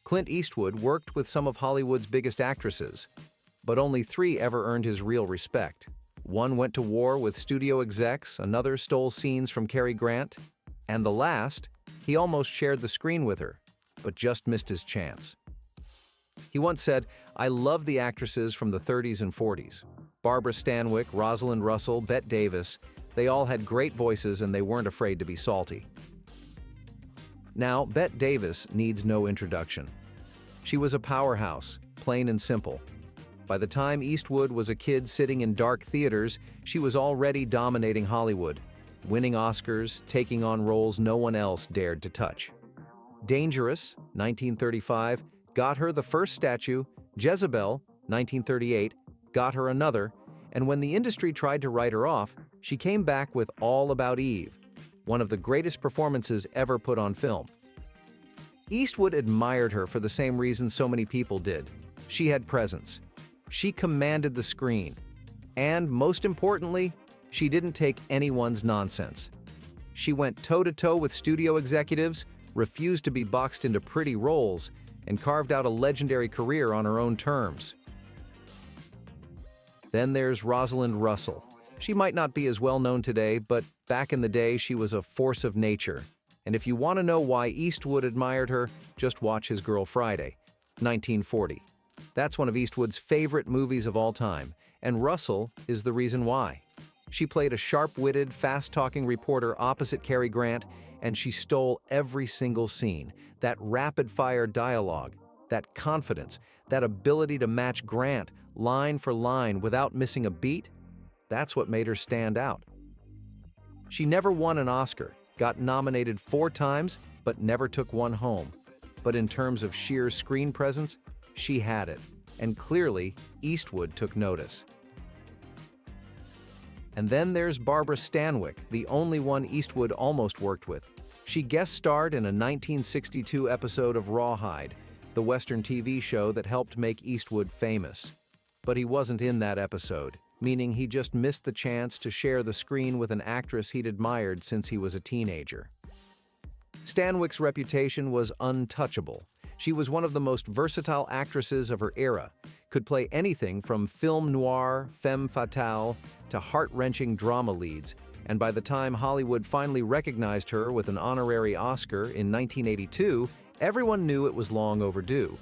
Clint Eastwood worked with some of Hollywood's biggest actresses, but only 3 ever earned his real respect. One went to war with studio execs, another stole scenes from Cary Grant, and the last, he almost shared the screen with her, but just missed his chance. He once said, "I love the actresses from the 30s and 40s. Barbara Stanwyck, Rosalind Russell, Bette Davis, they all had great voices and they weren't afraid to be salty." Now, Bette Davis needs no introduction. She was a powerhouse, plain and simple. By the time Eastwood was a kid sitting in dark theaters, she was already dominating Hollywood, winning Oscars, taking on roles no one else dared to touch. Dangerous, 1935, got her the first statue. Jezebel, 1938, got her another, and when the industry tried to write her off, she came back with All About Eve, one of the greatest performances ever put on film. Eastwood admired her for the same reason so many people did. She had presence. She commanded the screen. And most importantly, she didn't take anyone's nonsense. She went toe-to-toe with studio executives, refused to be boxed into pretty roles, and carved out a legendary career on her own terms. Then there's Rosalind Russell. She might not be as well known today, but back in the day she was a force of nature. And if you want to know why Eastwood admired her, just watch His Girl Friday, 1940. That's one of Eastwood's favorite movies of all time, and Russell is the reason why. She played a sharp-witted, fast-talking reporter opposite Cary Grant, and she stole every single scene. That rapid-fire dialogue, that confidence, that ability to match Grant line for line without missing a beat, that's what made her stand out. She never won an Oscar, got nominated 4 times, but never took one home. But in terms of sheer screen presence, she had it, and clearly, Eastwood took notice. And then there's Barbara Stanwyck, the only one Eastwood almost worked with. She guest starred in a 1962 episode of Rawhide, the Western TV show that helped make Eastwood famous. But he wasn't in that episode, meaning he just missed the chance to share the screen with an actress he'd admired since he was a teenager. Stanwyck's reputation was untouchable. She was one of the most versatile actresses of her era, could play anything from film noir, femme fatale, to heart-wrenching drama leads, and by the time Hollywood finally recognized her with an honorary Oscar in 1982, everyone knew it was long overdue.